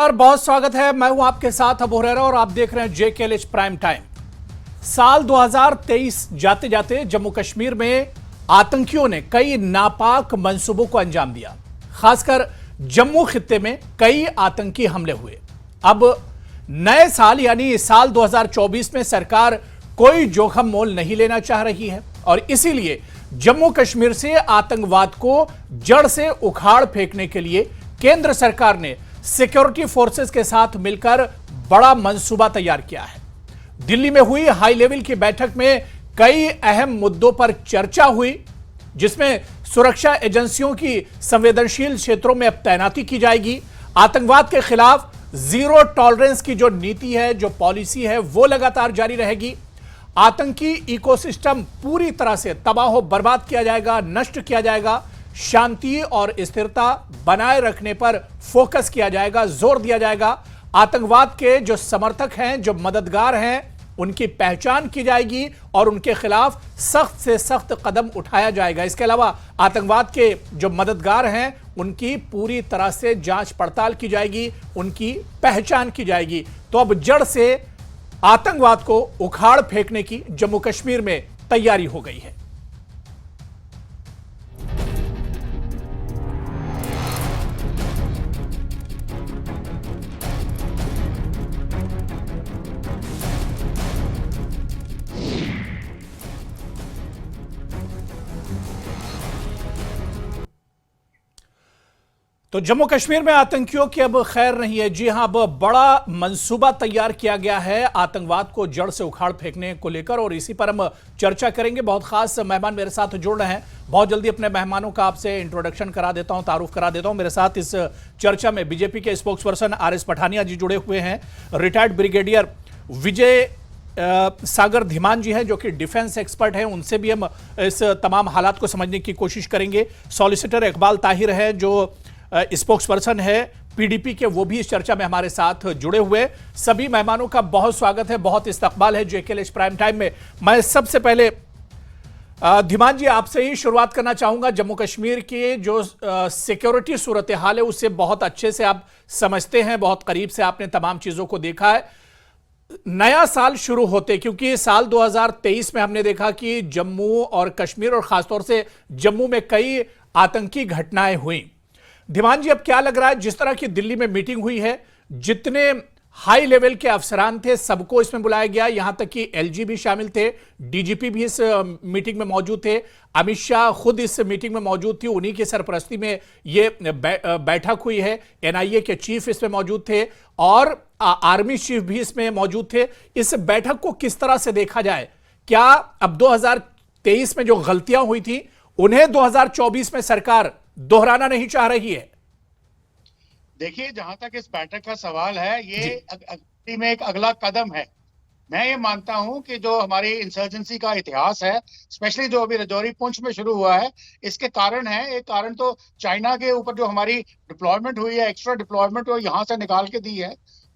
नमस्कार, बहुत स्वागत है। मैं हूं आपके साथ अबू हुरैरा और आप देख रहे हैं JKLH प्राइम टाइम। साल 2023 जाते जाते जम्मू कश्मीर में आतंकियों ने कई नापाक मंसूबों को अंजाम दिया। खासकर जम्मू खित्ते में कई आतंकी हमले हुए। अब नए साल यानी साल 2024 में सरकार कोई जोखिम मोल नहीं लेना चाह रही है और इसीलिए जम्मू कश्मीर से आतंकवाद को जड़ से उखाड़ फेंकने के लिए केंद्र सरकार ने सिक्योरिटी फोर्सेस के साथ मिलकर बड़ा मंसूबा तैयार किया है। दिल्ली में हुई हाई लेवल की बैठक में कई अहम मुद्दों पर चर्चा हुई, जिसमें सुरक्षा एजेंसियों की संवेदनशील क्षेत्रों में अब तैनाती की जाएगी। आतंकवाद के खिलाफ जीरो टॉलरेंस की जो नीति है, जो पॉलिसी है, वो लगातार जारी रहेगी। आतंकी इकोसिस्टम पूरी तरह से तबाह बर्बाद किया जाएगा, नष्ट किया जाएगा। शांति और स्थिरता बनाए रखने पर फोकस किया जाएगा, जोर दिया जाएगा। आतंकवाद के जो समर्थक हैं, जो मददगार हैं, उनकी पहचान की जाएगी और उनके खिलाफ सख्त से सख्त कदम उठाया जाएगा। इसके अलावा आतंकवाद के जो मददगार हैं, उनकी पूरी तरह से जांच पड़ताल की जाएगी, उनकी पहचान की जाएगी। तो अब जड़ से आतंकवाद को उखाड़ फेंकने की जम्मू कश्मीर में तैयारी हो गई है। तो जम्मू कश्मीर में आतंकियों की अब खैर नहीं है। जी हां, अब बड़ा मंसूबा तैयार किया गया है आतंकवाद को जड़ से उखाड़ फेंकने को लेकर और इसी पर हम चर्चा करेंगे। बहुत खास मेहमान मेरे साथ जुड़ रहे हैं। बहुत जल्दी अपने मेहमानों का आपसे इंट्रोडक्शन करा देता हूं, तारुफ करा देता हूं। मेरे साथ इस चर्चा में बीजेपी के स्पोक्स पर्सन RS पठानिया जी जुड़े हुए हैं, रिटायर्ड ब्रिगेडियर विजय सागर धीमान जी हैं जो कि डिफेंस एक्सपर्ट हैं, उनसे भी हम इस तमाम हालात को समझने की कोशिश करेंगे। सॉलिसिटर इकबाल ताहिर है जो स्पोक्स पर्सन है PDP के, वो भी इस चर्चा में हमारे साथ जुड़े हुए। सभी मेहमानों का बहुत स्वागत है, बहुत इस्तकबाल है JKLH प्राइम टाइम में। मैं सबसे पहले धीमान जी आपसे ही शुरुआत करना चाहूंगा। जम्मू कश्मीर की जो सिक्योरिटी सूरत हाल है उससे बहुत अच्छे से आप समझते हैं, बहुत करीब से आपने तमाम चीजों को देखा है। नया साल शुरू होते, क्योंकि साल 2023 में हमने देखा कि जम्मू और कश्मीर और खासतौर से जम्मू में कई आतंकी घटनाएं हुई। धीमान जी, अब क्या लग रहा है, जिस तरह की दिल्ली में मीटिंग हुई है, जितने हाई लेवल के अफसरान थे सबको इसमें बुलाया गया, यहां तक कि LG भी शामिल थे, DGP भी इस मीटिंग में मौजूद थे, अमित शाह खुद इस मीटिंग में मौजूद थी, उन्हीं की सरपरस्ती में ये बैठक हुई है। NIA के चीफ इसमें मौजूद थे और आर्मी चीफ भी इसमें मौजूद थे। इस बैठक को किस तरह से देखा जाए? क्या अब 2023 में जो गलतियां हुई थी उन्हें 2024 में सरकार दोहराना नहीं चाह रही है? देखिए, जहां तक इस बैठक का सवाल है, ये में एक अगला कदम है। मैं ये मानता हूं कि जो हमारी इंसर्जेंसी का इतिहास है, स्पेशली जो अभी रजौरी पुंछ में शुरू हुआ है, इसके कारण है। एक कारण तो चाइना के ऊपर जो हमारी डिप्लॉयमेंट हुई है, एक्स्ट्रा डिप्लॉयमेंट वो यहां से निकाल के दी है,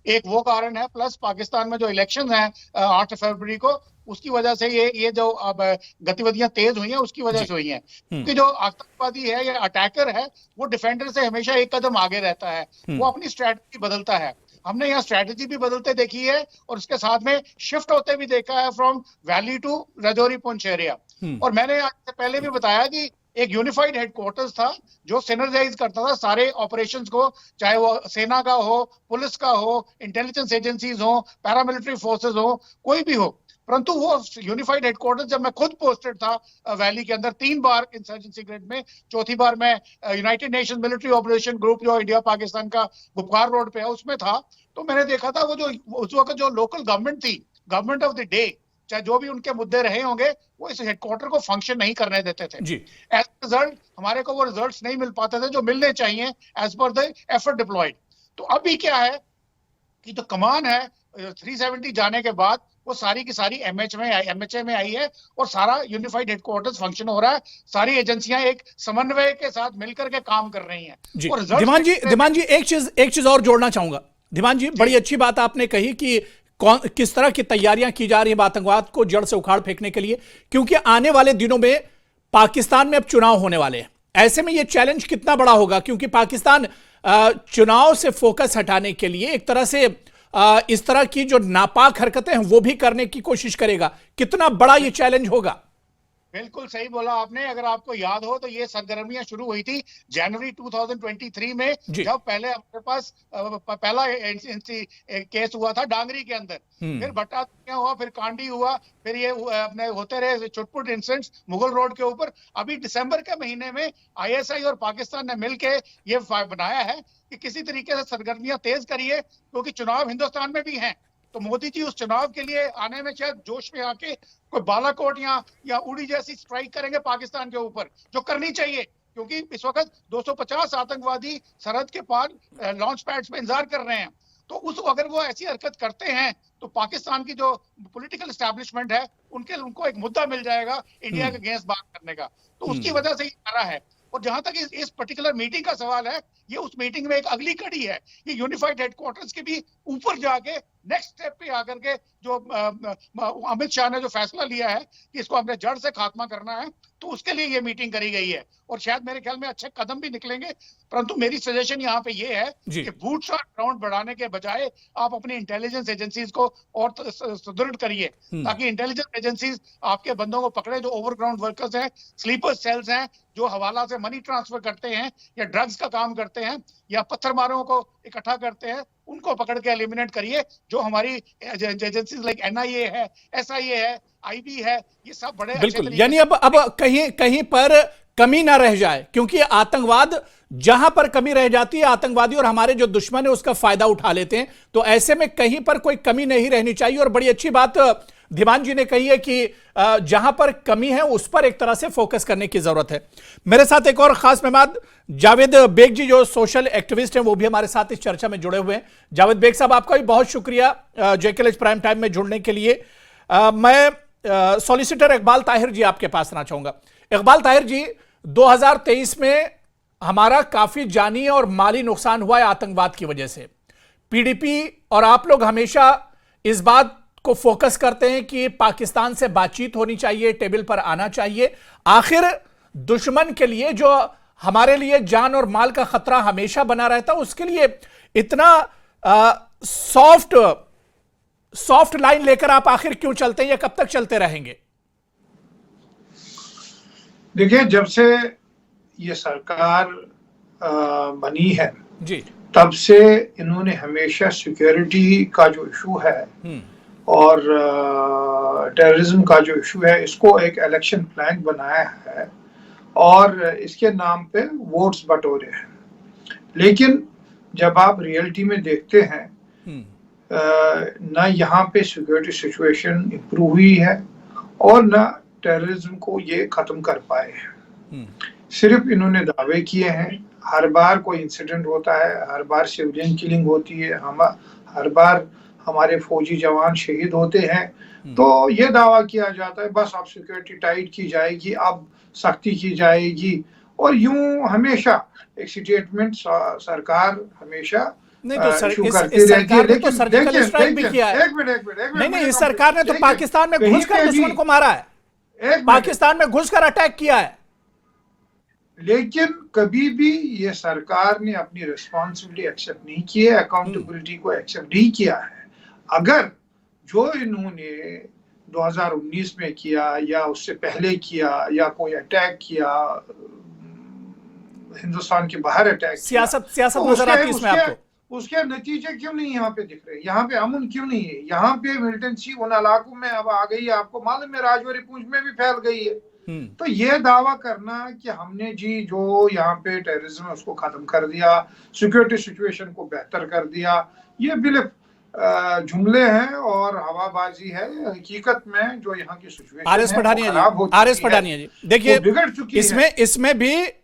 एक वो कारण है। प्लस पाकिस्तान में जो इलेक्शन है 8 फरवरी को, उसकी वजह से ये जो अब गतिविधियां तेज हुई हैं, उसकी वजह से हुई हैं। क्योंकि जो आतंकवादी है या अटैकर है, वो डिफेंडर से हमेशा एक कदम आगे रहता है, वो अपनी स्ट्रैटेजी बदलता है। हमने यहाँ स्ट्रैटेजी भी बदलते देखी है और उसके साथ में शिफ्ट होते भी देखा है from valley to Rajouri Poonch area. और मैंने आज पहले भी बताया कि एक यूनिफाइड हेडक्वार्टर्स था जो सिनर्जाइज करता था सारे ऑपरेशंस को, चाहे वो सेना का हो, पुलिस का हो, इंटेलिजेंस एजेंसीज हो, पैरामिलिट्री फोर्सेस हो, कोई भी हो। परंतु वो यूनिफाइड हेडक्वार्टर्स, जब मैं खुद पोस्टेड था वैली के अंदर 3 बार इंसर्जेंसी ग्रेड में, चौथी बार मैं United nation military operation group जो इंडिया पाकिस्तान का गुपकार रोड पे है उसमें था, तो मैंने देखा था वो जो उस वक्त जो लोकल गवर्नमेंट थी, गवर्नमेंट ऑफ द डे, चाहे जो भी उनके मुद्दे रहे होंगे, वो इस हेडक्वार्टर को फंक्शन नहीं करने देते थे। एज रिजल्ट हमारे को वो रिजल्ट्स नहीं मिल पाते थे जो मिलने चाहिए as per the effort diploid. तो अभी क्या है कि जो कमान है 370 जाने के बाद, वो सारी की सारी MHA में आई है और सारा यूनिफाइड हेडक्वार्टर्स फंक्शन हो रहा है। सारी एजेंसियां एक समन्वय के साथ मिलकर के काम कर रही हैं। और धीमान जी एक चीज और जोड़ना चाहूंगा। धीमान जी, बड़ी अच्छी बात आपने कही कि किस तरह की तैयारियां की जा रही है आतंकवाद को जड़ से उखाड़ फेंकने के लिए, क्योंकि आने वाले दिनों में पाकिस्तान में अब चुनाव होने वाले हैं। ऐसे में यह चैलेंज कितना बड़ा होगा, क्योंकि पाकिस्तान चुनाव से फोकस हटाने के लिए एक तरह से इस तरह की जो नापाक हरकतें हैं वो भी करने की कोशिश करेगा? कितना बड़ा ये चैलेंज होगा? बिल्कुल सही बोला आपने। अगर आपको याद हो तो ये सरगर्मियां शुरू हुई थी जनवरी 2023 में, जी। जब पहले हमारे पास पहला केस हुआ था डांगरी के अंदर, फिर भट्टा हुआ, फिर कांडी हुआ, फिर ये अपने होते रहे चुटपुट इंसिडेंट्स मुगल रोड के ऊपर। अभी दिसंबर के महीने में आईएसआई और पाकिस्तान ने मिलकर ये बनाया है कि किसी तरीके से सरगर्मियां तेज करिए, क्योंकि चुनाव हिंदुस्तान में भी हैं। तो मोदी जी उस चुनाव के लिए आने में शायद जोश में आके कोई बालाकोट या उड़ी जैसी स्ट्राइक करेंगे पाकिस्तान के ऊपर, जो करनी चाहिए, क्योंकि इस वक्त 250 आतंकवादी सरहद के पार लॉन्च पैड्स पे इंतजार कर रहे हैं। तो अगर वो ऐसी हरकत करते हैं तो पाकिस्तान की जो पॉलिटिकल एस्टैब्लिशमेंट है उनको एक मुद्दा मिल जाएगा इंडिया के अगेंस्ट बात करने का। तो उसकी वजह से ये कर रहा है। और जहां तक इस पर्टिकुलर मीटिंग का सवाल है, ये उस मीटिंग में एक अगली कड़ी है। ये यूनिफाइड हेडक्वार्टर्स के भी ऊपर जाके नेक्स्ट स्टेप पे आकर के जो अमित शाह ने जो फैसला लिया है कि इसको हमने जड़ से खात्मा करना है, तो उसके लिए ये मीटिंग करी गई है। और शायद मेरे ख्याल में अच्छे कदम भी निकलेंगे। परंतु मेरी सजेशन यहाँ पे ये है कि बूट्स ऑन ग्राउंड बढ़ाने के बजाय आप अपनी इंटेलिजेंस एजेंसीज को और सुदृढ़ करिए, ताकि इंटेलिजेंस एजेंसीज आपके बंदों को पकड़े जो ओवरग्राउंड वर्कर्स हैं, स्लीपर सेल्स हैं, जो हवाला से मनी ट्रांसफर करते हैं या ड्रग्स का काम करते हैं या पत्थर मारों को इकट्ठा करते हैं, उनको पकड़ के एलिमिनेट करिए। जो हमारी एजेंसीज लाइक एनआईए है, एसआईए है, आईबी है, ये सब बड़े बिल्कुल, यानी अब कहीं कहीं पर कमी ना रह जाए, क्योंकि आतंकवाद जहां पर कमी रह जाती है आतंकवादी और हमारे जो दुश्मन है उसका फायदा उठा लेते हैं। तो ऐसे में कहीं पर कोई कमी नहीं रहनी चाहिए। और बड़ी अच्छी बात धीमान जी ने कही है कि जहां पर कमी है उस पर एक तरह से फोकस करने की जरूरत है। मेरे साथ एक और खास मेहमान जावेद बेग जी, जो सोशल एक्टिविस्ट हैं, वो भी हमारे साथ इस चर्चा में जुड़े हुए हैं। जावेद बेग साहब, आपका भी बहुत शुक्रिया जेकेएलएच प्राइम टाइम में जुड़ने के लिए। मैं सॉलिसिटर इकबाल ताहिर जी आपके पास आना चाहूंगा। इकबाल ताहिर जी, 2023 में हमारा काफी जानी और माली नुकसान हुआ है आतंकवाद की वजह से। पीडीपी और आप लोग हमेशा इस बात को फोकस करते हैं कि पाकिस्तान से बातचीत होनी चाहिए, टेबल पर आना चाहिए। आखिर दुश्मन के लिए जो हमारे लिए जान और माल का खतरा हमेशा बना रहता है, उसके लिए इतना सॉफ्ट लाइन लेकर आप आखिर क्यों चलते हैं, या कब तक चलते रहेंगे? देखिए, जब से ये सरकार बनी है जी, तब से इन्होंने हमेशा सिक्योरिटी का जो इशू है और टेररिज्म का जो इशू है, इसको एक इलेक्शन प्लान बनाया है और इसके नाम पे वोट्स बटोरे हैं। लेकिन जब आप रियलिटी में देखते हैं, ना यहाँ पे सिक्योरिटी सिचुएशन इम्प्रूव हुई है और ना टेररिज्म को ये खत्म कर पाए हैं। सिर्फ इन्होंने दावे किए हैं। हर बार कोई इंसिडेंट होता है, हर बार सिविलियन किलिंग होती है, हर बार हमारे फौजी जवान शहीद होते हैं, तो ये दावा किया जाता है बस अब सिक्योरिटी टाइट की जाएगी, अब सख्ती की जाएगी, और यूं हमेशा एक स्टेटमेंट सरकार हमेशा नहीं तो इस सरकार ने तो सर्जिकल स्ट्राइक भी किया है। नहीं, इस सरकार ने तो पाकिस्तान में घुसकर दुश्मन को मारा है, पाकिस्तान में घुसकर अटैक किया है। लेकिन कभी भी ये सरकार ने अपनी रिस्पॉन्सिबिलिटी एक्सेप्ट नहीं की है, अकाउंटेबिलिटी को एक्सेप्ट नहीं किया है। अगर जो इन्होंने 2019 में किया या उससे पहले किया या कोई अटैक किया, हिंदुस्तान के बाहर अटैक, सियासत नजर आती है इसमें आपको? उसके नतीजे क्यों नहीं यहाँ पे दिख रहे? यहाँ पे अमन क्यों नहीं है? यहाँ पे मिलिटेंसी उन इलाकों में अब आ गई है, आपको मालूम है, राजौरी पूंछ में भी फैल गई है। तो ये दावा करना कि हमने जी जो यहाँ पे टेररिज्म है उसको खत्म कर दिया, सिक्योरिटी सिचुएशन को बेहतर कर दिया, ये बिल्कुल जुमले हैं और हवाबाजी है। हकीकत में जो यहाँ की सिचुएशन आर एस पठानिया जी, देखिए, बिगड़ चुकी है।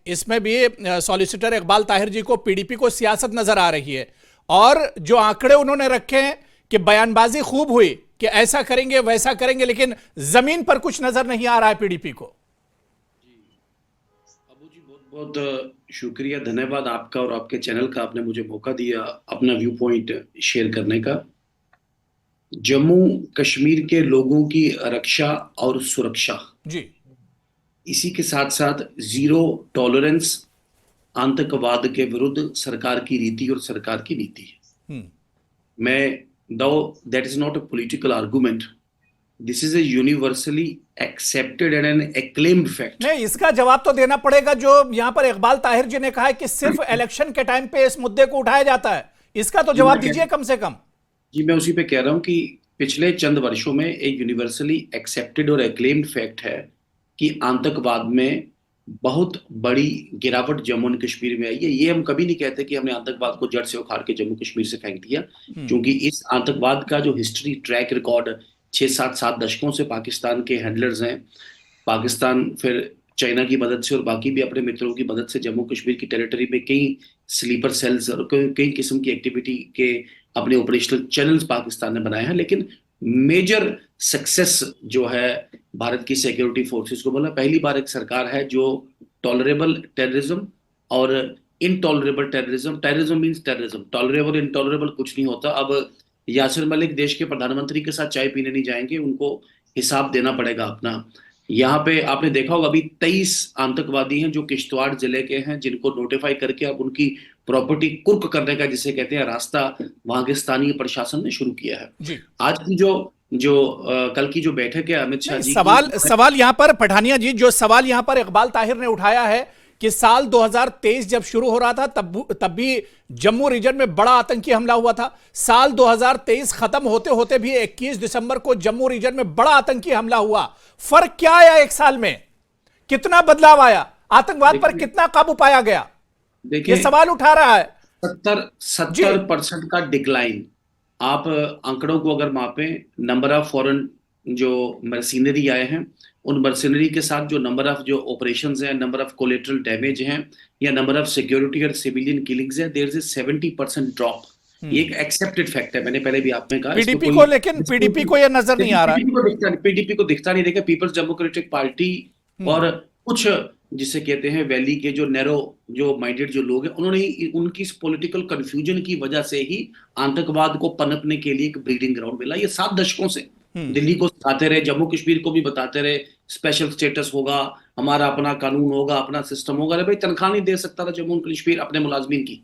इसमें भी सॉलिसिटर इकबाल ताहिर जी को पीडीपी को सियासत नजर आ रही है, और जो आंकड़े उन्होंने रखे हैं कि बयानबाजी खूब हुई कि ऐसा करेंगे वैसा करेंगे, लेकिन जमीन पर कुछ नजर नहीं आ रहा है पीडीपी को। अबू जी, बहुत बहुत शुक्रिया, धन्यवाद आपका और आपके चैनल का, आपने मुझे मौका दिया अपना व्यू पॉइंट शेयर करने का। जम्मू कश्मीर के लोगों की रक्षा और सुरक्षा जी, इसी के साथ साथ जीरो टॉलरेंस आतंकवाद के विरुद्ध सरकार की रीति और सरकार की नीति है। मैं दो that is not a political argument, this is a universally accepted and an acclaimed fact. नहीं, इसका जवाब तो देना पड़ेगा जो यहाँ पर इकबाल ताहिर जी ने कहा है कि सिर्फ इलेक्शन के टाइम पे इस मुद्दे को उठाया जाता है। इसका तो जवाब दीजिए कम से कम। जी, मैं उसी पे कह रहा हूं कि पिछले चंद वर्षों में एक यूनिवर्सली एक्सेप्टेड और एक्लेम्ड फैक्ट है कि आतंकवाद में बहुत बड़ी गिरावट जम्मू एंड कश्मीर में आई है। ये हम कभी नहीं कहते कि हमने आतंकवाद को जड़ से उखाड़ के जम्मू कश्मीर से फेंक दिया, क्योंकि इस आतंकवाद का जो हिस्ट्री ट्रैक रिकॉर्ड 6-7 दशकों से पाकिस्तान के हैंडलर्स हैं, पाकिस्तान फिर चाइना की मदद से और बाकी भी अपने मित्रों की मदद से जम्मू कश्मीर की टेरिटरी में कई स्लीपर सेल्स और कई किस्म की एक्टिविटी के अपने ऑपरेशनल चैनल्स पाकिस्तान ने बनाए हैं। लेकिन मेजर सक्सेस जो है भारत की सिक्योरिटी फोर्सेस को बोला, पहली बार एक सरकार है जो टॉलरेबल टेररिज्म और intolerable terrorism means terrorism, tolerable intolerable कुछ नहीं होता। अब यासिर मलिक देश के प्रधानमंत्री के साथ चाय पीने नहीं जाएंगे, उनको हिसाब देना पड़ेगा अपना। यहाँ पे आपने देखा होगा अभी 23 आतंकवादी हैं जो किश्तवाड़ जिले के हैं, जिनको नोटिफाई करके अब उनकी प्रॉपर्टी कुर्क करने का जिसे कहते हैं रास्ता वहां के स्थानीय प्रशासन ने शुरू किया है। आज की जो कल की जो बैठक है अमित शाह जी सवाल यहाँ पर पठानिया जी, जो सवाल यहाँ पर इकबाल ताहिर ने उठाया है कि साल 2023 जब शुरू हो रहा था तब भी जम्मू रीजन में बड़ा आतंकी हमला हुआ था। साल 2023 खत्म होते होते भी 21 दिसंबर को जम्मू रीजन में बड़ा आतंकी हमला हुआ। फर्क क्या आया एक साल में? कितना बदलाव आया? आतंकवाद पर कितना काबू पाया गया? ये सवाल उठा रहा है। 70% का डिक्लाइन। आप आंकड़ों को अगर मापें, नंबर ऑफ फॉरेन जो मर्सिनरी आए हैं, उन मर्सिनरी के साथ जो नंबर ऑफ जो ऑपरेशंस हैं, नंबर ऑफ कोलेटरल डैमेज हैं या नंबर ऑफ सिक्योरिटी और सिविलियन किलिंग्स हैं, देयर इज 70% ड्रॉप। ये एक एक्सेप्टेड फैक्ट है। मैंने पहले भी आप में कहा पीडीपी को, लेकिन पीडीपी को ये नजर नहीं आ रहा है। पीडीपी को दिखता नहीं। देखा पीपल्स डेमोक्रेटिक पार्टी और कुछ जिसे कहते हैं वैली के जो नैरो जो माइंडेड जो लोग हैं, उन्होंने उनकी पॉलिटिकल कंफ्यूजन की वजह से ही आतंकवाद को पनपने के लिए एक ब्रीडिंग ग्राउंड मिला। ये 7 दशकों से दिल्ली को बताते रहे, जम्मू कश्मीर को भी बताते रहे, स्पेशल स्टेटस होगा, हमारा अपना कानून होगा, अपना सिस्टम होगा। अरे भाई, तनख्वाह नहीं दे सकता था जम्मू कश्मीर अपने मुलाजमीन की।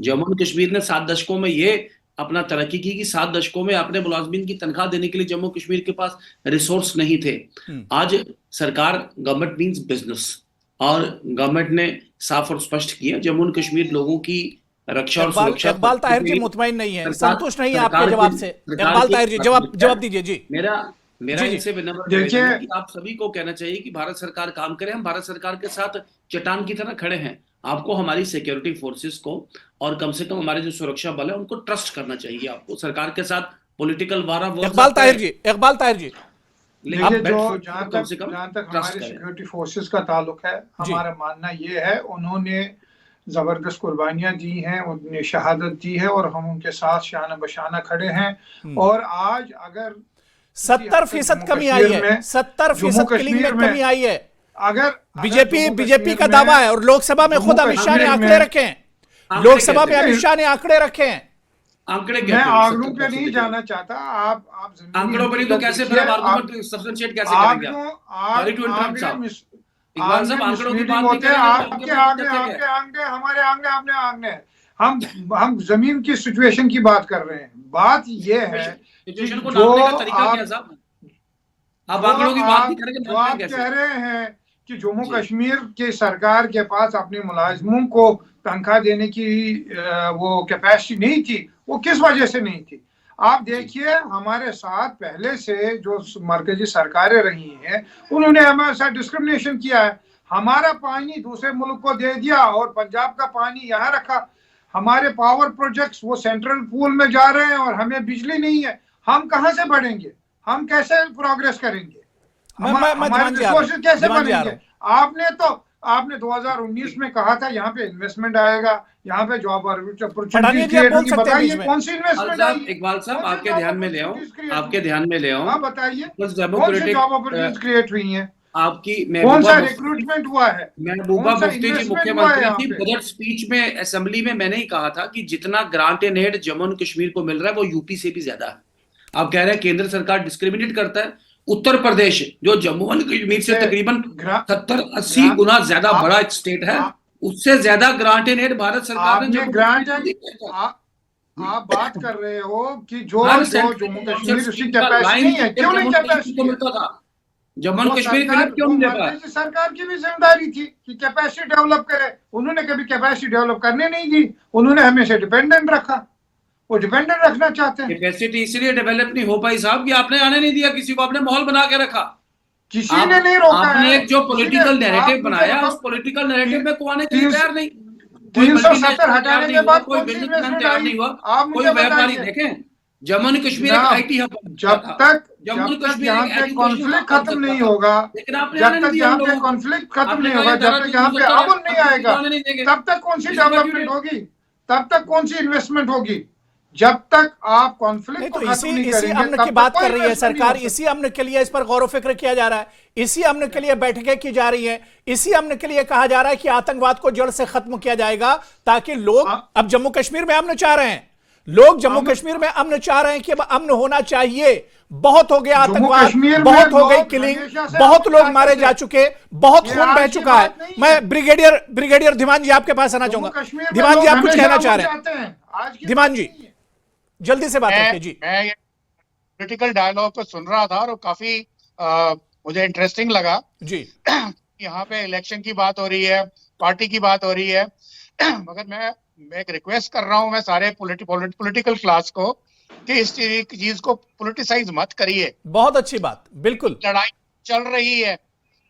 जम्मू कश्मीर ने 7 दशकों में ये अपना तरक्की की कि 7 दशकों में अपने मुलाजमीन की तनख्वाह देने के लिए जम्मू कश्मीर के पास रिसोर्स नहीं थे। आज सरकार, गवर्नमेंट मीन्स बिजनेस, और गवर्नमेंट ने साफ और स्पष्ट किया जम्मू एंड कश्मीर लोगों की रक्षा और सुरक्षा। इकबाल ताहिर जी मुतमईन नहीं है, संतुष्ट नहीं है आपके जवाब से। इकबाल ताहिर जी जवाब दीजिए जी। मेरा इनसे विनम्र निवेदन है कि आप सभी को कहना चाहिए कि भारत सरकार काम करे। हम भारत सरकार के साथ चट्टान की तरह खड़े हैं। आपको हमारी सिक्योरिटी फोर्सेस को और कम से कम हमारे जो सुरक्षा बल है उनको ट्रस्ट करना चाहिए। आपको सरकार के साथ पॉलिटिकल वारा इकबाल ताहिर जी देखिए, जो जहां तक हमारे सिक्योरिटी फोर्सेस का ताल्लुक है, हमारा मानना ये है उन्होंने जबरदस्त कुर्बानियां दी हैं, उन्होंने शहादत दी है और हम उनके साथ शाना बशाना खड़े हैं। और आज अगर 70% कमी आई है, 70% किलिंग में कमी आई है। अगर बीजेपी का दावा है, और लोकसभा में खुद अमित शाह ने आंकड़े रखे हैं। लोकसभा में अमित शाह ने आंकड़े रखे हैं। आंकड़े मैं आंकड़ों पे नहीं जाना चाहता। आप आंकड़ों पर नहीं तो कैसे फिर आर्गुमेंट सब्सटेंशिएट कैसे करेंगे? इकबाल साहब, आंकड़ों की बात नहीं करेंगे। आपके हमारे आंकड़े हम जमीन की सिचुएशन की बात कर रहे हैं। बात ये है सिचुएशन को नापने का तरीका क्या साहब? आप आंकड़ों की बात नहीं करेंगे, आप कह रहे हैं कि जम्मू कश्मीर के सरकार के पास अपने मुलाजिमों को तनख्वाह देने की वो कैपेसिटी नहीं थी। वो किस वजह से नहीं थी? आप देखिए, हमारे साथ पहले से जो मरकजी सरकारें रही हैं, उन्होंने हमारे साथ डिस्क्रिमिनेशन किया है। हमारा पानी दूसरे मुल्क को दे दिया और पंजाब का पानी यहाँ रखा। हमारे पावर प्रोजेक्ट्स वो सेंट्रल पूल में जा रहे हैं और हमें बिजली नहीं है। हम कहाँ से बढ़ेंगे? हम कैसे प्रोग्रेस करेंगे? हमारे रिसोर्सेज कैसे बनेंगे? आपने 2019 में कहा था यहाँ पे इन्वेस्टमेंट आएगा, यहाँ पे जॉब अपॉर्चुनिटी क्रिएट होगी। बताइए कौन सी इन्वेस्टमेंट आई? इकबाल साहब, आपके ध्यान में ले आओ। हाँ, बताइए कौन सी जॉब अपॉर्चुनिटीज क्रिएट हुई हैं? आपकी कौन सा रिक्रूटमेंट हुआ है? महबूबा मुफ्ती जी मुख्यमंत्री थी। बजट स्पीच में असेंबली में मैंने ही कहा था कि जितना grant and aid Jammu and Kashmir को मिल रहा है वो यूपी से भी ज्यादा है। आप कह रहे हैं केंद्र सरकार डिस्क्रिमिनेट करता है। उत्तर प्रदेश जो जम्मू एंड कश्मीर से तकरीबन 70-80 गुना ज्यादा बड़ा एक स्टेट है, उससे ज्यादा ग्रांट इन एड भारत सरकार ने आपने ग्रांट आप बात कर रहे हो कि जो जम्मू कश्मीर उसकी कैपेसिटी नहीं है, क्यों नहीं कैपेसिटी मिलता था? जम्मू कश्मीर क्यों नहीं दे पाया? सरकार की भी जिम्मेदारी थी कि कैपेसिटी डेवलप करे, उन्होंने कभी कैपेसिटी डेवलप करने नहीं दी, उन्होंने हमेशा डिपेंडेंट रखा, वो डिपेंडेंट रखना चाहते हैं। कैपेसिटी इसलिए डेवलप नहीं हो पाई साहब कि आपने आने नहीं दिया किसी को, आपने माहौल बना के रखा, किसी ने नहीं रोका है। आपने एक जो पॉलिटिकल नैरेटिव बनाया उस पॉलिटिकल नैरेटिव में को आने के लिए तैयार नहीं। 370 हटाने के बाद कोई बिजनेस तैयार नहीं हुआ, कोई व्यापारी। देखें जम्मू कश्मीर एक आईटी हब, जब तक यहाँ पे कॉन्फ्लिक्ट खत्म नहीं होगा, जब तक यहाँ पे कॉन्फ्लिक्ट खत्म नहीं होगा, जब तक यहाँ पे अमन नहीं आएगा, तब तक कौन सी डेवलपमेंट होगी, तब तक कौन सी इन्वेस्टमेंट होगी? जब तक आप कॉन्फ्लिक्ट को खत्म नहीं करेंगे, इसी अमन की बात कर रही है सरकार, इसी अमन के लिए इस पर गौर फिक्र किया जा रहा है, इसी अमन के लिए बैठकें की जा रही हैं, इसी अमन के लिए कहा जा रहा है कि आतंकवाद को जड़ से खत्म किया जाएगा, ताकि लोग अब जम्मू कश्मीर में अमन चाह रहे हैं, लोग जम्मू कश्मीर में अमन चाह रहे हैं कि अब अमन होना चाहिए। बहुत हो गया आतंकवाद, बहुत हो गई किलिंग, बहुत लोग मारे जा चुके, बहुत खून बह चुका है। मैं ब्रिगेडियर धीमान जी आपके पास आना चाहूंगा। धीमान जी आप कुछ कहना चाह रहे हैं? धीमान जी जल्दी से बात रखिए जी। मैं पॉलिटिकल डायलॉग को सुन रहा था और काफी मुझे इंटरेस्टिंग लगा जी। यहाँ पे इलेक्शन की बात हो रही है, पार्टी की बात हो रही है, मगर मैं एक रिक्वेस्ट कर रहा हूं मैं सारे पॉलिटिकल क्लास को कि इस चीज को पॉलिटिसाइज मत करिए। बहुत अच्छी बात, बिल्कुल। लड़ाई चल रही है,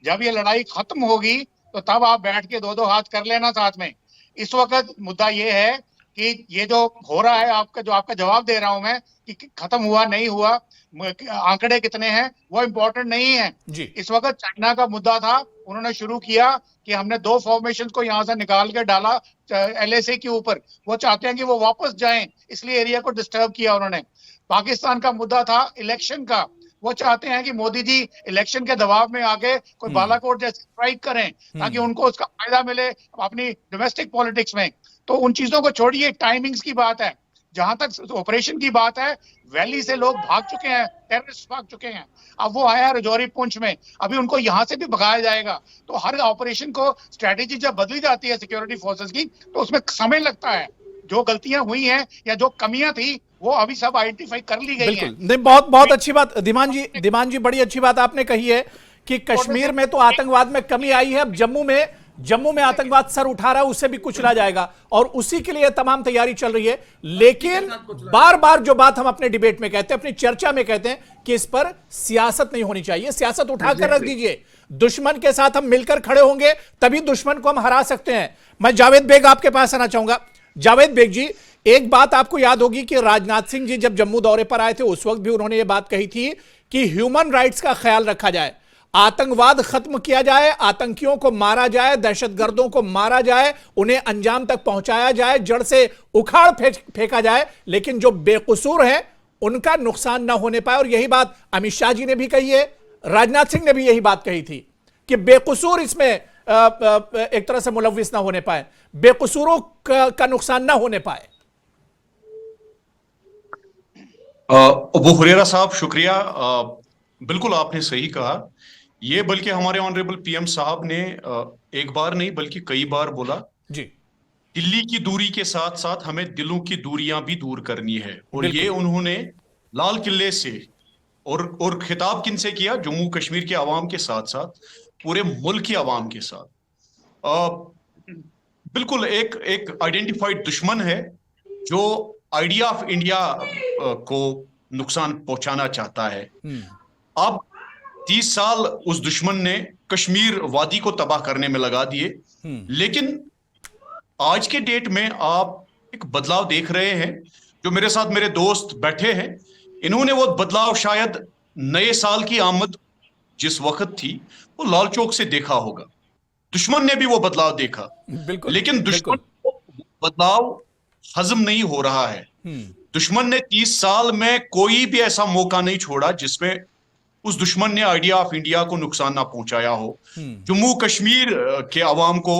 जब ये लड़ाई खत्म होगी तो तब आप बैठ के दो हाथ कर लेना साथ में। इस वक्त मुद्दा ये है कि ये जो हो रहा है, आपका जवाब दे रहा हूं मैं कि खत्म हुआ नहीं हुआ, आंकड़े कितने हैं वो इम्पोर्टेंट नहीं है जी। इस वक्त चाइना का मुद्दा था, उन्होंने शुरू किया कि हमने 2 फॉर्मेशन को यहां से निकाल के डाला LAC के ऊपर, वो चाहते हैं कि वो वापस जाएं, इसलिए एरिया को डिस्टर्ब किया उन्होंने। पाकिस्तान का मुद्दा था इलेक्शन का, वो चाहते हैं कि मोदी जी इलेक्शन के दबाव में आके कोई बालाकोट जैसे स्ट्राइक करें ताकि उनको उसका फायदा मिले अपनी डोमेस्टिक पॉलिटिक्स में। तो उन चीजों को छोड़िए, टाइमिंग्स की बात है। जहां तक ऑपरेशन की बात है, वैली से लोग भाग चुके हैं, टेररिस्ट भाग चुके हैं, अब वो आया राजौरी पुंछ में, अभी उनको यहां से भी भगाया जाएगा। तो हर ऑपरेशन को स्ट्रेटेजी जब बदली जाती है सिक्योरिटी फोर्सेस की, तो उसमें समय लगता है। जो गलतियां हुई हैं या जो कमियां थी वो अभी सब आइडेंटिफाई कर ली गई हैं। नहीं, बहुत अच्छी बात धीमान जी बड़ी अच्छी बात आपने कही है कि कश्मीर में तो आतंकवाद में कमी आई है, अब जम्मू में आतंकवाद सर उठा रहा है, उससे भी कुचला जाएगा और उसी के लिए तमाम तैयारी चल रही है। लेकिन बार बार जो बात हम अपने डिबेट में कहते हैं, अपनी चर्चा में कहते हैं कि इस पर सियासत नहीं होनी चाहिए। सियासत उठाकर रख दीजिए, दुश्मन के साथ हम मिलकर खड़े होंगे तभी दुश्मन को हम हरा सकते हैं। मैं जावेद बेग आपके पास आना चाहूंगा। जावेद बेग जी, एक बात आपको याद होगी कि राजनाथ सिंह जी जब जम्मू दौरे पर आए थे उस वक्त भी उन्होंने ये बात कही थी कि ह्यूमन राइट्स का ख्याल रखा जाए, आतंकवाद खत्म किया जाए, आतंकियों को मारा जाए, दहशतगर्दों को मारा जाए, उन्हें अंजाम तक पहुंचाया जाए, जड़ से उखाड़ फेंका जाए, लेकिन जो बेकसूर हैं उनका नुकसान ना होने पाए। और यही बात अमित शाह जी ने भी कही है, राजनाथ सिंह ने भी यही बात कही थी कि बेकसूर इसमें एक तरह से मुलविस ना होने पाए, बेकसूरों का नुकसान ना होने पाए। अबू हुरैरा साहब शुक्रिया, बिल्कुल आपने सही कहा। ये बल्कि हमारे ऑनरेबल PM साहब ने एक बार नहीं बल्कि कई बार बोला जी, दिल्ली की दूरी के साथ साथ हमें दिलों की दूरियां भी दूर करनी है। और ये उन्होंने लाल किले से और खिताब किनसे किया? जम्मू कश्मीर के अवाम के साथ साथ पूरे मुल्क के अवाम के साथ। बिल्कुल एक आइडेंटिफाइड दुश्मन है जो आइडिया ऑफ इंडिया को नुकसान पहुंचाना चाहता है। अब 30 साल उस दुश्मन ने कश्मीर वादी को तबाह करने में लगा दिए, लेकिन आज के डेट में आप एक बदलाव देख रहे हैं। जो मेरे साथ मेरे दोस्त बैठे हैं, इन्होंने वो बदलाव शायद नए साल की आमद जिस वक्त थी वो लाल चौक से देखा होगा। दुश्मन ने भी वो बदलाव देखा, लेकिन दुश्मन को बदलाव हजम नहीं हो रहा है। दुश्मन ने 30 साल में कोई भी ऐसा मौका नहीं छोड़ा जिसमें उस दुश्मन ने आइडिया ऑफ इंडिया को नुकसान ना पहुंचाया हो। जम्मू कश्मीर के अवाम को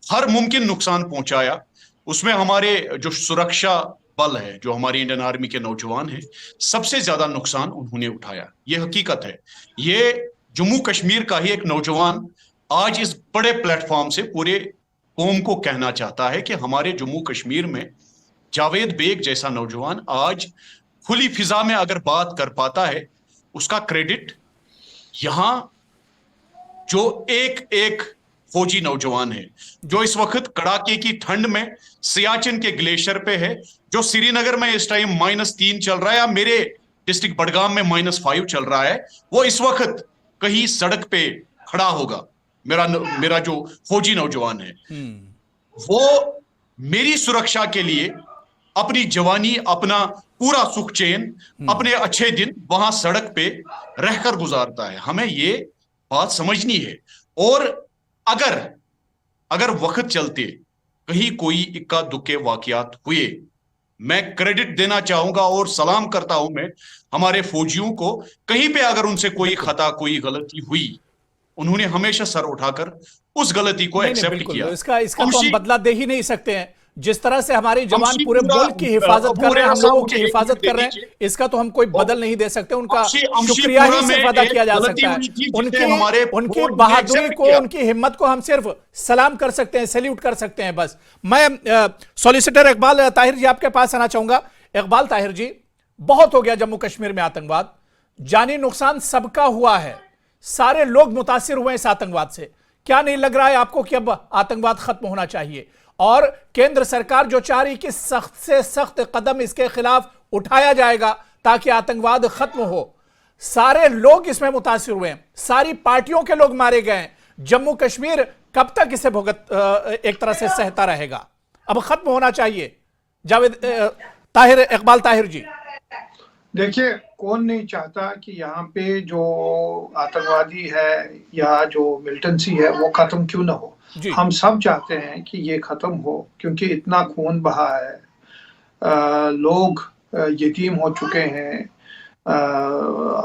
हर मुमकिन नुकसान पहुंचाया। उसमें हमारे जो सुरक्षा बल है, जो हमारी इंडियन आर्मी के नौजवान हैं, सबसे ज्यादा नुकसान उन्होंने उठाया। ये हकीकत है। ये जम्मू कश्मीर का ही एक नौजवान आज इस बड़े प्लेटफॉर्म से पूरे कौम को कहना चाहता है कि हमारे जम्मू कश्मीर में जावेद बेग जैसा नौजवान आज खुली फिजा में अगर बात कर पाता है, उसका क्रेडिट यहां जो एक एक फौजी नौजवान है, जो इस वक्त कड़ाके की ठंड में सियाचिन के ग्लेशियर पे है, जो श्रीनगर में इस टाइम -3 चल रहा है या मेरे डिस्ट्रिक्ट बडगाम में -5 चल रहा है, वो इस वक्त कहीं सड़क पे खड़ा होगा। मेरा जो फौजी नौजवान है, वो मेरी सुरक्षा के लिए अपनी जवानी, अपना पूरा सुख चैन, अपने अच्छे दिन वहां सड़क पे रहकर गुजारता है। हमें ये बात समझनी है। और अगर वक्त चलते कहीं कोई इक्का दुक्के वाकयात हुए, मैं क्रेडिट देना चाहूंगा और सलाम करता हूं मैं हमारे फौजियों को। कहीं पे अगर उनसे कोई खता, कोई गलती हुई, उन्होंने हमेशा सर उठाकर उस गलती को एक्सेप्ट किया। इसका तो हम बदला दे ही नहीं सकते हैं। जिस तरह से हमारे जवान पूरे मुल्क की हिफाजत कर रहे हैं, हम लोगों की हिफाजत कर रहे हैं, इसका तो हम कोई बदल नहीं दे सकते। उनका शुक्रिया ही सिर्फ अदा किया जा सकता है। उनकी बहादुरी को, उनकी हिम्मत को हम सिर्फ सलाम कर सकते हैं, सैल्यूट कर सकते हैं बस। मैं सॉलिसिटर इकबाल ताहिर जी आपके पास आना चाहूंगा। इकबाल ताहिर जी, बहुत हो गया जम्मू कश्मीर में आतंकवाद, जानी नुकसान सबका हुआ है, सारे लोग मुतासिर हुए इस आतंकवाद से। क्या नहीं लग रहा है आपको कि अब आतंकवाद खत्म होना चाहिए? और केंद्र सरकार जो चाह रही कि सख्त से सख्त कदम इसके खिलाफ उठाया जाएगा ताकि आतंकवाद खत्म हो। सारे लोग इसमें मुतासिर हुए हैं, सारी पार्टियों के लोग मारे गए हैं। जम्मू कश्मीर कब तक इसे एक तरह से सहता रहेगा? अब खत्म होना चाहिए। जावेद ताहिर, इकबाल ताहिर जी, देखिए, कौन नहीं चाहता कि यहाँ पे जो आतंकवादी है या जो मिलिटेंसी है वो खत्म क्यों ना हो। हम सब चाहते हैं कि ये खत्म हो, क्योंकि इतना खून बहा है, लोग यतीम हो चुके हैं,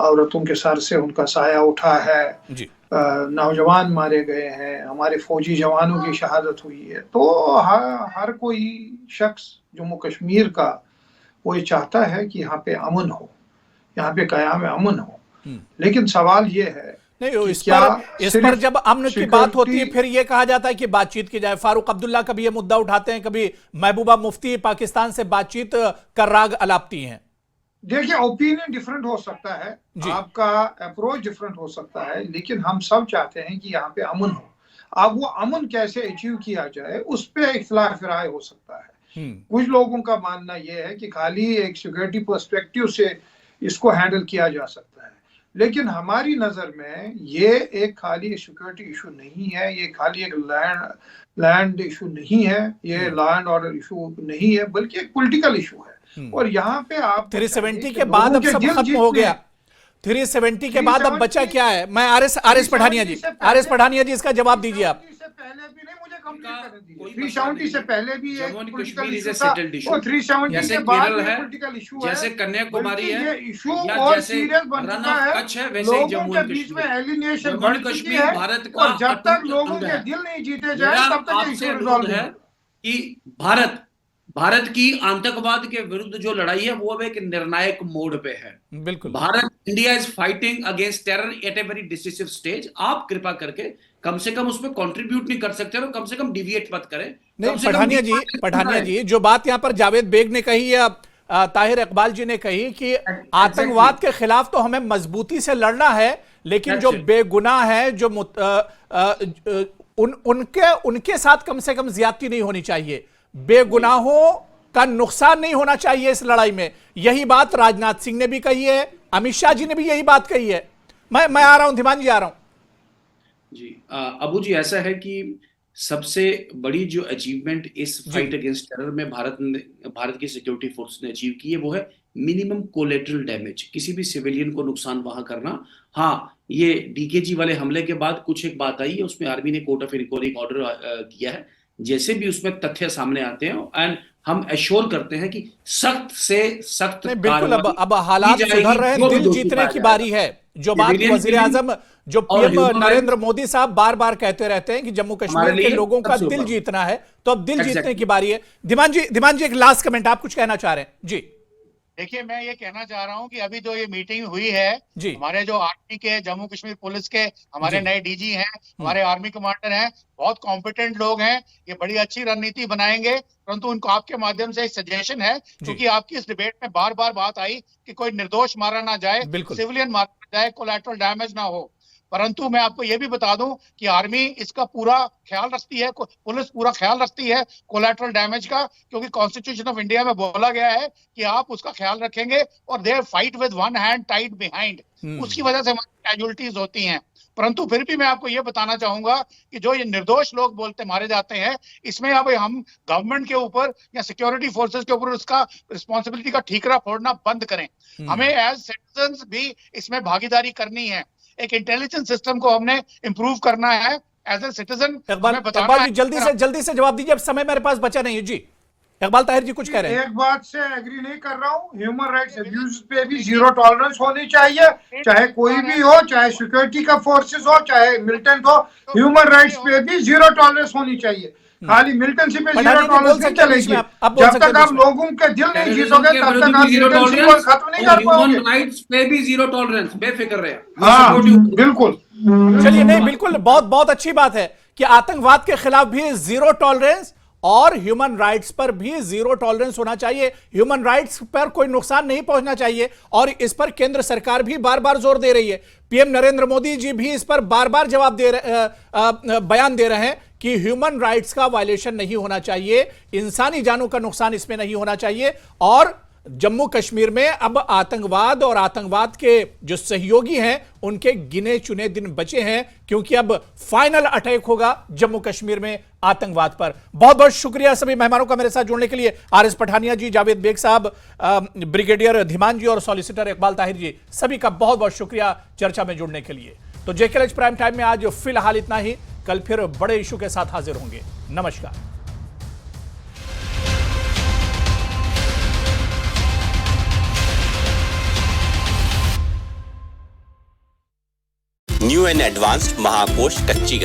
औरतों के सर से उनका साया उठा है, नौजवान मारे गए हैं, हमारे फौजी जवानों की शहादत हुई है। तो हर कोई शख्स जम्मू कश्मीर का वो ये चाहता है कि यहाँ पे अमन हो, यहाँ पे क़याम अमन हो। लेकिन सवाल ये है नहीं, इस पर जब अमन की बात होती है फिर ये कहा जाता है कि बातचीत की जाए। फारूक अब्दुल्ला कभी ये मुद्दा उठाते हैं, कभी महबूबा मुफ्ती पाकिस्तान से बातचीत कर राग अलापती हैं। देखिए, ओपिनियन डिफरेंट हो सकता है, आपका अप्रोच डिफरेंट हो सकता है, लेकिन हम सब चाहते हैं कि यहाँ पे अमन हो। अब वो अमन कैसे अचीव किया जाए उस पर इख्तिलाफ राय हो सकता है। कुछ लोगों का मानना यह है कि खाली एक सिक्योरिटी पर्सपेक्टिव से इसको हैंडल किया जा सकता है, लेकिन हमारी नजर में ये एक खाली सिक्योरिटी इशू नहीं है, ये खाली एक लैंड इशू नहीं है, ये लैंड ऑर्डर इशू नहीं है, बल्कि एक पॉलिटिकल इशू है। और यहाँ पे आप 370 के बाद अब सब खत्म हो गया। 370 के बाद अब बचा क्या है? मैं आर एस पठानिया जी इसका जवाब दीजिए आप। पहले भी नहीं, मुझे कंप्लीट करने दीजिए। 370 से पहले भी एक पॉलिटिकल इशू था, और 370 के बाद भी पॉलिटिकल इशू है, जैसे कन्याकुमारी है, ये इशू और सीरियस बन चुका है। लोगों के बीच में एलिनेशन बढ़ चुकी है, और जब तक लोगों के दिल नहीं जीते जाए तब तक ये इशू रिजॉल्व है कि भारत की आतंकवाद के विरुद्ध जो लड़ाई है वो अब एक निर्णायक मोड पे है। बिल्कुल, Bharat, India is fighting against terror at a very decisive stage. आप कृपा करके कम से कम उसमें कंट्रीब्यूट नहीं कर सकते, और कम से कम डिविएट मत करें। नहीं, पठानिया जी जो बात यहाँ पर जावेद बेग ने कही या ताहिर इकबाल जी ने कही कि आतंकवाद के खिलाफ तो हमें मजबूती से लड़ना है, लेकिन जो बेगुनाह है, जो उनके साथ कम से कम ज्यादती नहीं होनी चाहिए, बेगुनाहों का नुकसान नहीं होना चाहिए इस लड़ाई में। यही बात राजनाथ सिंह ने भी कही है, अमित शाह जी ने भी यही बात कही है। मैं आ रहा हूं, धीमान जी आ रहा हूं जी। अबू जी, ऐसा है कि सबसे बड़ी जो अचीवमेंट इस फाइट अगेंस्ट टेरर में भारत की सिक्योरिटी फोर्स ने अचीव की है वो है मिनिमम कोलेटरल डैमेज, किसी भी सिविलियन को नुकसान वहां करना। हाँ, ये डीकेजी वाले हमले के बाद कुछ एक बात आई है, उसमें आर्मी ने कोर्ट ऑफ इंक्वायरी ऑर्डर किया है। जैसे भी उसमें तथ्य सामने आते हैं एंड हम एश्योर करते हैं कि सख्त से सख्त बिल्कुल अब हालात सुधर रहे हैं, दिल जीतने की बारी है। जो बात वजीर आजम, जो पीएम नरेंद्र मोदी साहब बार बार कहते रहते हैं कि जम्मू कश्मीर के लोगों का दिल जीतना है, तो अब दिल जीतने की बारी है। धीमान जी एक लास्ट कमेंट, आप कुछ कहना चाह रहे हैं जी? देखिए मैं ये कहना चाह रहा हूँ कि अभी जो ये मीटिंग हुई है जी हमारे जो आर्मी के, जम्मू कश्मीर पुलिस के हमारे जी नए डीजी हैं, हमारे आर्मी कमांडर हैं, बहुत कॉम्पिटेंट लोग हैं, ये बड़ी अच्छी रणनीति बनाएंगे। परंतु उनको आपके माध्यम से एक सजेशन है, क्योंकि आपकी इस डिबेट में बार बार बात आई कि कोई निर्दोष मारा ना जाए, बिल्कुल सिविलियन मारा ना जाए, कोलैटरल डैमेज ना हो। परंतु मैं आपको ये भी बता दूं कि आर्मी इसका पूरा ख्याल रखती है, पुलिस पूरा ख्याल रखती है कोलैटरल डैमेज का, क्योंकि कॉन्स्टिट्यूशन ऑफ इंडिया में बोला गया है कि आप उसका ख्याल रखेंगे और they fight with one hand tied behind, उसकी वजह से हमारी कैजुअलिटीज होती हैं। परंतु फिर भी मैं आपको ये बताना चाहूंगा कि जो ये निर्दोष लोग बोलते मारे जाते हैं, इसमें अब हम गवर्नमेंट के ऊपर या सिक्योरिटी फोर्सेस के ऊपर उसका रिस्पॉन्सिबिलिटी का ठीकरा फोड़ना बंद करें। हमें एज सिटीजन्स भी इसमें भागीदारी करनी है, एक इंटेलिजेंस सिस्टम को हमने इंप्रूव करना है as a citizen. Iqbal ji जल्दी से जवाब दीजिए, अब समय मेरे पास बचा नहीं है जी। इकबाल ताहिर जी कुछ कह रहे हैं। एक बात से एग्री नहीं कर रहा हूँ, ह्यूमन राइट्स अब्यूज पे भी जीरो टॉलरेंस होनी चाहिए, चाहे कोई भी हो, चाहे सिक्योरिटी का फोर्सेस हो, चाहे मिलिटेंट हो, ह्यूमन राइट्स पे भी जीरो टॉलरेंस होनी चाहिए। खाली मिलिटेंसी पे जीरो टॉलरेंस नहीं चलेगी। जब तक आप लोगों के दिल नहीं जीतोगे तब तक आप मिलिटेंसी को खत्म नहीं कर पाओगे। ह्यूमन राइट्स पे भी जीरो टॉलरेंस, बेफिक्र रहे। हाँ बिल्कुल। चलिए, नहीं बिल्कुल बहुत अच्छी बात है कि आतंकवाद के खिलाफ भी जीरो टॉलरेंस और ह्यूमन राइट्स पर भी जीरो टॉलरेंस होना चाहिए। ह्यूमन राइट्स पर कोई नुकसान नहीं पहुंचना चाहिए और इस पर केंद्र सरकार भी बार बार जोर दे रही है। पीएम नरेंद्र मोदी जी भी इस पर बार बार बयान दे रहे हैं कि ह्यूमन राइट्स का वायलेशन नहीं होना चाहिए, इंसानी जानों का नुकसान इसमें नहीं होना चाहिए। और जम्मू कश्मीर में अब आतंकवाद और आतंकवाद के जो सहयोगी हैं उनके गिने चुने दिन बचे हैं, क्योंकि अब फाइनल अटैक होगा जम्मू कश्मीर में आतंकवाद पर। बहुत बहुत शुक्रिया सभी मेहमानों का मेरे साथ जुड़ने के लिए। आरएस पठानिया जी, जावेद बेग साहब, ब्रिगेडियर धीमान जी और सॉलिसिटर इकबाल ताहिर जी, सभी का बहुत बहुत शुक्रिया चर्चा में जुड़ने के लिए। तो जेकेएलएच प्राइम टाइम में आज फिलहाल इतना ही, कल फिर बड़े इशू के साथ हाजिर होंगे। नमस्कार। न्यू एंड एडवांस्ड महाकोश कच्ची